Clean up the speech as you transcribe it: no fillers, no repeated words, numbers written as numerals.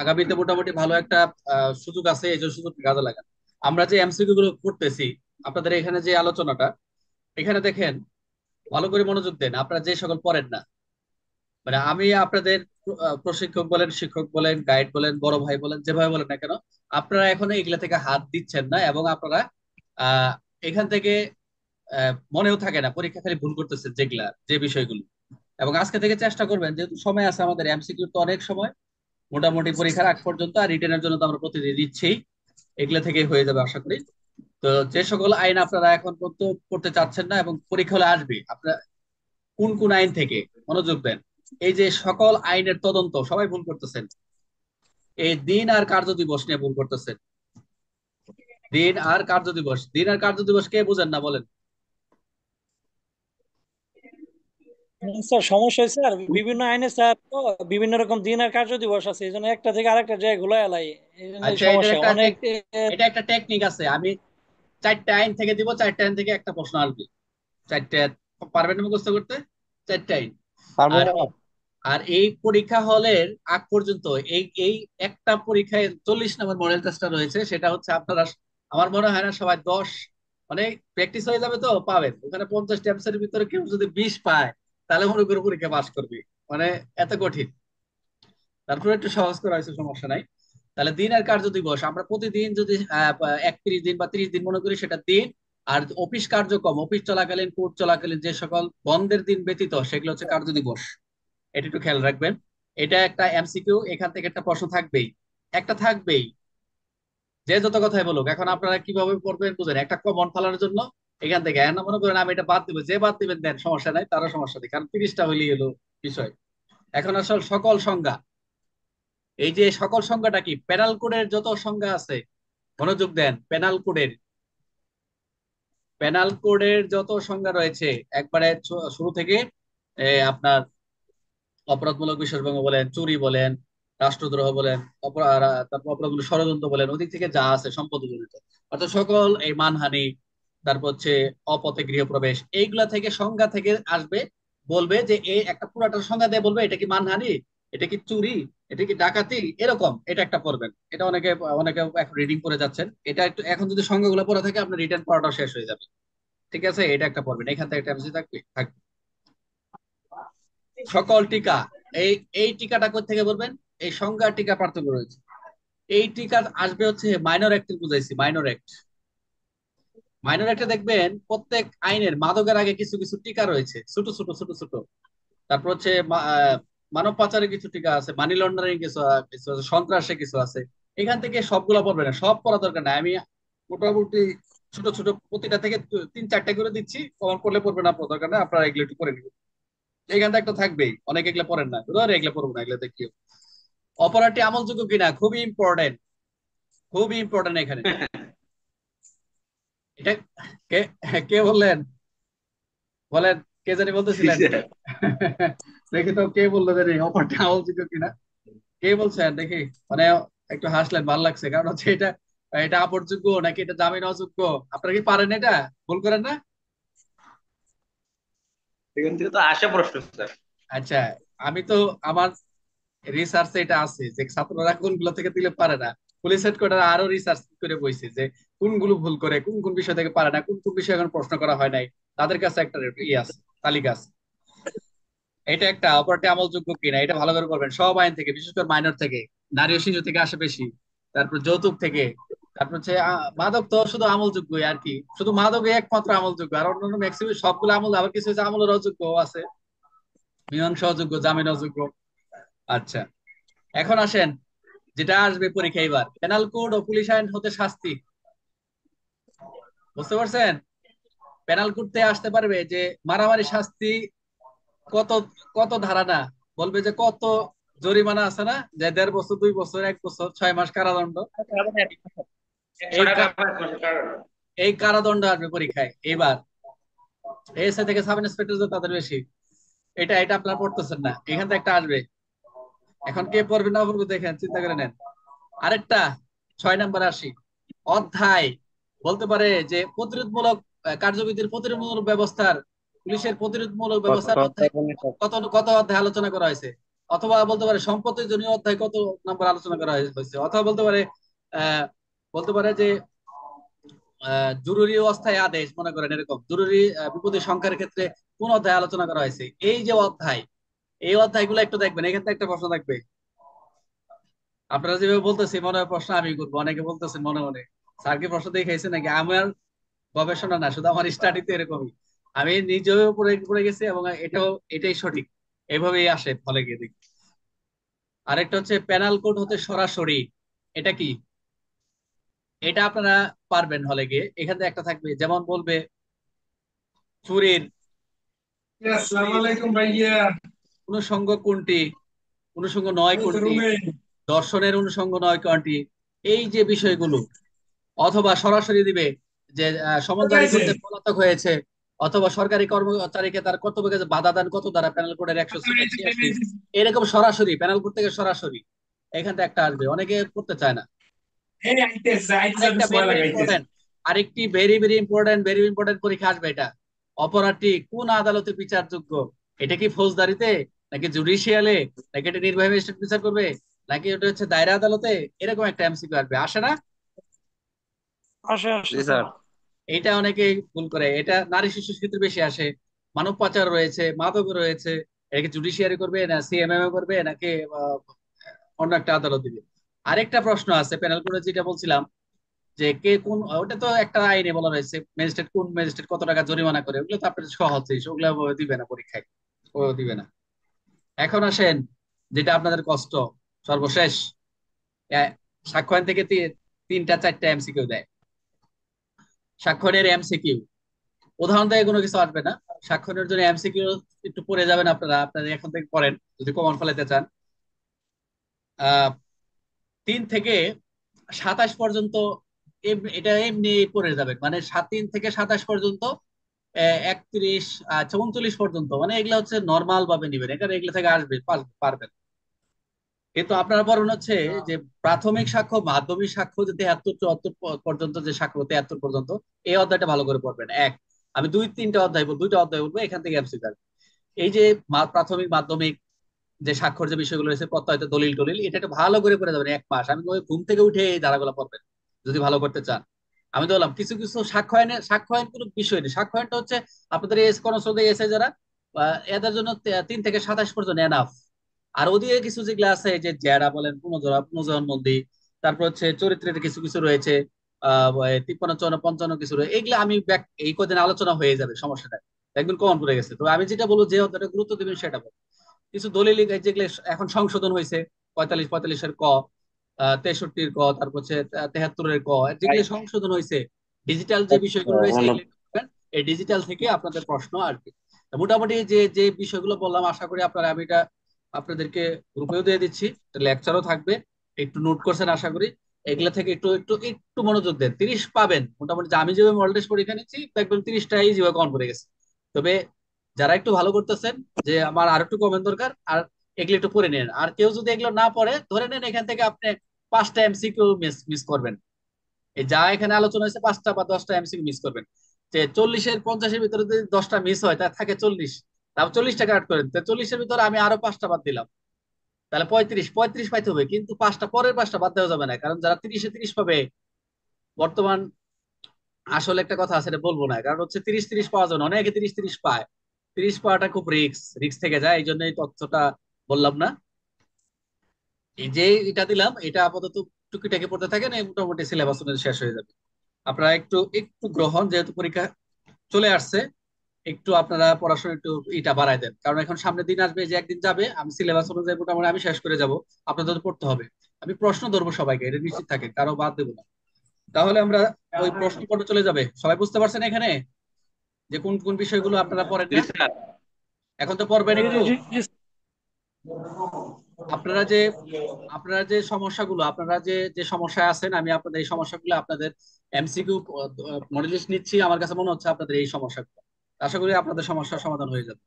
আগামীতে মোটামুটি ভালো একটা সুযোগ আছে, এই যে সুযোগ কাজে লাগান। আমরা যে এমসিকিউ গুলো করতেছি, আপনাদের এখানে যে আলোচনাটা, এখানে দেখেন, ভালো করে মনোযোগ দেন, আপনারা যে সকল পড়েন না, মানে আমি আপনাদের প্রশিক্ষক বলেন, শিক্ষক বলেন, গাইড বলেন, বড় ভাই বলেন, যেভাবে বলেন না কেন, আপনারা এখনো এগুলা থেকে হাত দিচ্ছেন না, এবং আপনারা আহ এখান থেকে মনেও থাকে না, পরীক্ষা খালি ভুল করতেছেন যেগুলা, যে বিষয়গুলো। এবং আজকে থেকে চেষ্টা করবেন, যেহেতু সময় আছে আমাদের, এমসিকিউ তো অনেক সময়, মোটামুটি পরীক্ষার আগ পর্যন্ত, আর রিটেনের জন্য তো আমরা প্রতিদিন দিচ্ছি, এগুলা থেকে হয়ে যাবে আশা করি। তো যে সকল আইন আপনারা এখন পর্যন্ত পড়তে চাচ্ছেন না এবং পরীক্ষা হলে আসবে, আপনারা কোন কোন আইন থেকে, মনোযোগ দেন। এই যে সকল আইনের তদন্ত সবাই ভুল করতেছেন, এই দিন আর কার্য দিবস নিয়ে ভুল করতেছেন। দিন আর কার্য দিবস, দিন আর কার্য দিবস কে বুঝেন না বলেন? স্যার সমস্যা হয়েছে স্যার, বিভিন্ন আইনে স্যার তো বিভিন্ন রকম দিন আর কার্য দিবস আছে, এই জন্য একটা থেকে আরেকটা জায়গায় ঘুলাই এলাই, এই জন্য আচ্ছা, এটার সমস্যা একটা অনেক এটা একটা টেকনিক আছে, আমি চারটা আইন থেকে দিব, চারটা আইন থেকে একটা প্রশ্ন আসবে, চারটা। পারবেন না মুখস্থ করতে? চারটা আইন। পারবো আর না। আর এই পরীক্ষা হলের আগ পর্যন্ত এই এই একটা পরীক্ষায় 40 নম্বর মডেল টেস্টটা রয়েছে, সেটা হচ্ছে আপনারা, আমার মনে হয় না সবাই 10, মানে প্র্যাকটিস হয়ে যাবে তো পাবেন ওখানে 50 টা ভিতরে কেউ যদি 20 পায়, তাহলে মনে করো পরীক্ষা পাস করবে, মানে এত কঠিন। তারপরে একটু সহজ করা হয়েছে, সমস্যা নাই। তাহলে দিন আর কার্য দিবস, আমরা প্রতিদিন যদি 31 দিন বা 30 দিন মনে করি, সেটা দিন। আর অফিস কার্যক্রম, অফিস চলাকালীন, কোর্ট চলাকালীন যে সকল বন্ধের দিন ব্যতীত, সেগুলো হচ্ছে কার্য দিবস। এটা একটু খেয়াল রাখবেন। এটা একটা এমসিকিউ, এখান থেকে একটা প্রশ্ন থাকবেই, একটা থাকবেই। যে যত কথাই বলুক, এখন আপনারা কিভাবে পড়বেন বুঝেন, একটা কমন ফালানোর জন্য এখান থেকে, না মনে করেন আমি এটা বাদ দিব, যে বাদ দিবেন দেন, সমস্যা নাই, তারও সমস্যা নেই, কারণ 30টা হইলেই এলো বিষয়। এখন আসল সকল সংজ্ঞা, এই যে সকল সংজ্ঞাটা কি, পেনাল কোডের যত সংজ্ঞা আছে, মনোযোগ দেন, পেনাল কোডের যত সংজ্ঞা রয়েছে, একবারে শুরু থেকে আপনার অপরাধমূলক বিশেষজ্ঞ বলেন, চুরি বলেন, রাষ্ট্রদ্রোহ বলেন, তারপর অপরাধমূলক ষড়যন্ত্র বলেন, ওদিক থেকে যা আছে সম্পদ জড়িত, অর্থাৎ সকল এই মানহানি, তারপর হচ্ছে অপথে গৃহপ্রবেশ, এইগুলা থেকে সংজ্ঞা থেকে আসবে, বলবে যে এই একটা পুরাটা সংজ্ঞা দিয়ে বলবে এটা কি মানহানি, এটা কি চুরি, এটা কি ডাকাতি, এরকম এটা একটা পড়বেন। এটা অনেকে অনেকে এখন রিডিং করে যাচ্ছেন, এটা একটু এখন যদি সংজ্ঞাগুলো পড়া থাকে, আপনার রিটার্ন পড়াটা শেষ হয়ে যাবে। ঠিক আছে, এটা একটা পড়বেন, এখান থেকে একটা এমসি থাকবে। সকল টিকা, এই এই টিকাটা কোথা থেকে বলবেন? এই সংজ্ঞা টিকা পার্থক্য রয়েছে। এই টিকা আসবে হচ্ছে মাইনর অ্যাক্ট, বুঝাইছি, মাইনর অ্যাক্ট। মাইনর অ্যাক্টে দেখবেন প্রত্যেক আইনের মাদকের আগে কিছু কিছু টিকা রয়েছে, ছোট ছোট ছোট ছোট। তারপর হচ্ছে মানব পাচারে কিছু টিকা আছে, মানি লন্ডারিং কিছু কিছু আছে, সন্ত্রাসে কিছু আছে। এখান থেকে সবগুলা পড়বে না, সব পড়া দরকার নাই, আমি মোটামুটি ছোট ছোট প্রতিটা থেকে 3-4টা করে দিচ্ছি, কমন করলে পড়বে না, আপনার দরকার নেই, আপনারা এগুলো একটু করে নিবেন। এখানটা একটা থাকবেই, অনেকে এগুলো পড়েন না, ধর এগুলো পড়বো না, এগুলো দেখিও। অপরাধটি আমলযোগ্য কিনা, খুবই ইম্পর্টেন্ট, খুবই ইম্পর্টেন্ট এখানে। এটা কে কে বললেন, বলেন, কে জানি জি বলতেছিলেন? স্যার। দেখি তো কে বললো জানি অপরাধটি আমলযোগ্য কিনা, কে বলছেন দেখি, মানে একটু হাসলেন, ভালো লাগছে, কারণ হচ্ছে এটা, এটা আপরযোগ্য নাকি এটা জামিন অযোগ্য, আপনারা কি পারেন এটা, ভুল করেন না? এখান থেকে তো আসা প্রশ্ন স্যার। আচ্ছা, আমি তো আমার রিসার্চে এটা আছে যে ছাত্ররা কোনগুলো থেকে দিলে পারে না, পুলিশ হেডকোয়ার্টার আরো রিসার্চ করে বইছে যে কোনগুলো ভুল করে, কোন কোন বিষয় থেকে পারে না, কোন কোন বিষয় এখন প্রশ্ন করা হয় নাই, তাদের কাছে একটা ইয়ে আছে, তালিকা আছে। এটা একটা অপরাধী আমলযোগ্য কিনা, এটা ভালো করে করবেন, সব আইন থেকে, বিশেষ করে মাইনর থেকে, নারী ও শিশু থেকে আসে বেশি, তারপর যৌতুক থেকে, তারপর হচ্ছে মাদক তো শুধু আমলযোগ্যই আর কি, শুধু মাদক একমাত্র আমলযোগ্য, আর অন্যান্য ম্যাক্সিমাম সবগুলো আমল, আবার কিছু হচ্ছে আমলের অযোগ্য আছে, মীমাংসা অযোগ্য, জামিন অযোগ্য। আচ্ছা, এখন আসেন, যেটা আসবে পরীক্ষা এবার, পেনাল কোড ও পুলিশ আইন হতে শাস্তি, বুঝতে পারছেন? পেনাল কোড থেকে আসতে পারবে যে মারামারি শাস্তি কত, কত ধারা না, বলবে যে কত জরিমানা আছে না, যে 1.5 বছর, 2 বছর, 1 বছর, 6 মাস কারাদণ্ড। একশো এই টাকা বা 1 মাসের কারণ। এই কারাদণ্ড আসবে পরীক্ষায় এবার, এসে থেকে সাব ইন্সপেক্টর যে তাদের বেশি। এটা এটা আপনারা পড়তেছেন না, এখান থেকে একটা আসবে। এখন কে পড়বে না পড়বে দেখেন, চিন্তা করে নেন। আরেকটা, 6 নম্বর আসি, অধ্যায় বলতে পারে যে প্রতিরোধমূলক কার্যবিধির প্রতিরোধমূলক ব্যবস্থার, পুলিশের প্রতিরোধমূলক কত ব্যবস্থার কথা অধ্যায় বলে কত কত অধ্যায় আলোচনা করা হয়েছে? অথবা বলতে পারে সম্পত্তির জন্য অধ্যায় কত নাম্বার আলোচনা করা হয়েছে, অথবা আহ বলতে পারে যে জরুরি অবস্থায় আদেশ, মনে করেন এরকম জরুরি বিপদের সংখ্যার ক্ষেত্রে কোন অধ্যায় আলোচনা করা হয়েছে। এই যে অধ্যায়, এই অধ্যায়গুলো একটু দেখবেন, এখান থেকে একটা প্রশ্ন থাকবে। আপনারা যেভাবে বলতেছি মনে হয় প্রশ্ন আমি করবো, অনেকে বলতেছেন মনে মনে স্যার কি প্রশ্ন দেখাইছে নাকি। আমার গবেষণা না, শুধু আমার স্টাডি তো এরকমই। আমি নিজেও পড়ে পড়ে গেছি এবং এটাই সঠিক, এভাবেই আসে ফলে গিয়ে দেখি। আরেকটা হচ্ছে প্যানাল কোড হতে সরাসরি, এটা কি? এটা আপনারা পারবেন হলে গিয়ে। এখান থেকে একটা থাকবে, যেমন বলবে চুরির আসসালামু চুরির আলাইকুম ভাইয়া। অনুষঙ্গ কোনটি, অনুষঙ্গ নয় এই তো কোনটি, রুমে। দর্শনের অনুষঙ্গ নয় কোনটি, এই যে বিষয়গুলো। অথবা সরাসরি দিবে যে সমন কোথায় জারি আছে? করতে পলাতক হয়েছে, অথবা সরকারি কর্মচারীকে তার কর্তব্যকে বাধা দান কত দ্বারা, প্যানেল কোডের এই যে, 186। এই যে, এরকম সরাসরি প্যানেল কোড থেকে সরাসরি এখান থেকে একটা আসবে, অনেকে করতে চায় না। এই আইতেছে আইতেছে, আমি আরেকটা ছোঁয়া ভেরি ভেরি লাগাইতেছি। ইম্পর্টেন্ট, আরেকটি ভেরি ইম্পর্টেন্ট পরীক্ষা আসবে এটা। অপরাধটি কোন আদালতে বিচারযোগ্য? এটা কি ফৌজদারিতে, নাকি জুডিশিয়ালে, নাকি এটা নির্বাহী ম্যাজিস্ট্রেট বিচার করবে, নাকি ওটা হচ্ছে দায়রা আদালতে? এরকম একটা এমসিকিউ আসবে, আসে না? আসে আসে জি স্যার। স্যার। এইটা অনেকেই ভুল করে। এটা নারী শিশু ক্ষেত্রে বেশি আসে। মানব পাচার রয়েছে, মাদক রয়েছে, এটাকে জুডিশিয়ারি করবে না সিএমএম করবে, নাকি আহ, অন্য একটা আদালত দিবে? আরেকটা প্রশ্ন আছে প্যানেল কোডে যেটা বলছিলাম, যে কে কোন, ওটা তো একটা আইনে বলা রয়েছে ম্যাজিস্ট্রেট কোন ম্যাজিস্ট্রেট কত টাকা জরিমানা করে, ওগুলো তো আপনার সহজ জিনিস, ওগুলো দিবে না পরীক্ষায়, ও দিবে না। এখন আসেন যেটা আপনাদের কষ্ট, সর্বশেষ। আহ, সাক্ষ্য আইন থেকে তিনটা চারটা এমসিকিউ দেয়। সাক্ষ্য আইনের এমসিকিউ উদাহরণ দিয়ে কোনো কিছু আসবে না। সাক্ষ্যের জন্য এমসিকিউ একটু পড়ে যাবেন আপনারা, আপনারা এখন থেকে পড়েন যদি কমন ফেলাতে চান। আহ 3 থেকে 27 পর্যন্ত এটা এমনি পড়ে যাবেন, মানে 3 থেকে 27 পর্যন্ত, 31, আচ্ছা 39 পর্যন্ত, মানে এগুলা হচ্ছে নর্মাল ভাবে নিবেন, এখানে এগুলা থেকে আসবে পারবেন। কিন্তু আপনারা পড়বেন হচ্ছে যে প্রাথমিক সাক্ষ্য, মাধ্যমিক সাক্ষ্য যে 73 74 পর্যন্ত, যে সাক্ষ্য 73 পর্যন্ত, এই অধ্যায়টা ভালো করে পড়বেন। আমি দুইটা অধ্যায় বলবো, এখান থেকে এমসিকিউ। এই যে প্রাথমিক মাধ্যমিক যে স্বাক্ষর যে বিষয়গুলো রয়েছে, প্রত্যয়িত দলিল টলিল, এটা একটু ভালো করে পড়ে যাবেন 1 মাস। আমি ওই ঘুম থেকে উঠে এই ধারাগুলো পড়বেন যদি ভালো করতে চান। আমি তো বললাম কিছু কিছু সাক্ষ্য আইন কোনো বিষয় নেই। সাক্ষ্য আইনটা হচ্ছে আপনাদের এস কনস্টেবল এসে যারা, এদের জন্য 3 থেকে 27 পর্যন্ত এনাফ। আর ওদিকে কিছু যেগুলো আছে, যে জেরা বলেন, পুনর্জন্মবন্দি, তারপর হচ্ছে চরিত্রের কিছু কিছু রয়েছে, 53 54 কিছু রয়েছে, এগুলো আমি এই কদিন আলোচনা হয়ে যাবে, সমস্যাটা একদম কমন পড়ে গেছে। তো আমি যেটা বলবো, যে অতটা গুরুত্ব দিবেন সেটা বলবো। কিছু দলিল যেগুলো এখন সংশোধন হয়েছে, 45 45-এর ক, 63-র ক, তারপর হচ্ছে 73-এর ক, যেগুলো সংশোধন হয়েছে, ডিজিটাল যে বিষয়গুলো রয়েছে এগুলো করবেন। এই ডিজিটাল থেকে আপনাদের প্রশ্ন আসবে। তা মোটামুটি যে যে বিষয়গুলো বললাম, আশা করি আপনারা, আমি এটা আপনাদেরকে গ্রুপেও দিয়ে দিচ্ছি, লেকচারও থাকবে, একটু নোট করছেন আশা করি। এগুলা থেকে একটু একটু একটু মনোযোগ দেন, 30 পাবেন মোটামুটি। যে আমি যেভাবে মডেল টেস্ট পরীক্ষা নিচ্ছি দেখবেন 30টাই যেভাবে কমন পড়ে গেছে। তবে যারা একটু ভালো করতেছেন, যে আমার আর একটু কমেন্ট দরকার, আর এগুলো একটু পড়ে নেন। আর কেউ যদি এগুলো না পড়ে, ধরে নেন এখান থেকে আপনি 5টা এমসিকিউ মিস মিস করবেন। এই যা এখানে আলোচনা হয়েছে, 5টা বা 10টা এমসিকিউ মিস করবেন। যে 40-50-এর ভিতরে যদি 10টা মিস হয়, তা থাকে 40। তারপর 40টা কাট করেন, তো 40-এর ভিতরে আমি আরো 5টা বাদ দিলাম, তাহলে 35 35 পাইতে হবে। কিন্তু পরের 5টা বাদ দেওয়া যাবে না, কারণ যারা 30-এ 30 পাবে, বর্তমান আসলে একটা কথা আছে, এটা বলবো না, কারণ হচ্ছে 30-30 পাওয়া যাবে না, অনেকে 30-30 পায়। 30 পাওয়াটা খুব রিস্ক রিস্ক থেকে যায়, এই জন্য এই তথ্যটা বললাম না। এই যে এটা দিলাম, এটা আপাতত টুকিটাকি পড়তে থাকেন, এই মোটামুটি সিলেবাস শেষ হয়ে যাবে। আপনারা একটু একটু গ্রহণ, যেহেতু পরীক্ষা চলে আসছে, একটু আপনারা পড়াশোনা একটু এটা বাড়ায় দেন, কারণ এখন সামনে দিন আসবে, যে একদিন যাবে আমি সিলেবাস অনুযায়ী মোটামুটি আমি শেষ করে যাব। আপনাদের তো পড়তে হবে। আমি প্রশ্ন ধরবো সবাইকে, এটা নিশ্চিত থাকে, কারো বাদ দেবো না। তাহলে আমরা ওই প্রশ্ন পড়তে চলে যাবে। সবাই বুঝতে পারছেন এখানে যে কোন কোন বিষয়গুলো আপনারা পড়েন জি না? স্যার। এখন তো পড়বেন জি একটু। জি জি জি। আপনারা যে আপনারা যে সমস্যাগুলো, আপনারা যে যে সমস্যায় আছেন, আমি আপনাদের এই সমস্যাগুলো, আপনাদের এমসিকিউ মডেল লিস্ট নিচ্ছি, আমার কাছে মনে হচ্ছে আপনাদের এই সমস্যাগুলো, আশা করি আপনাদের সমস্যার সমাধান হয়ে যাবে।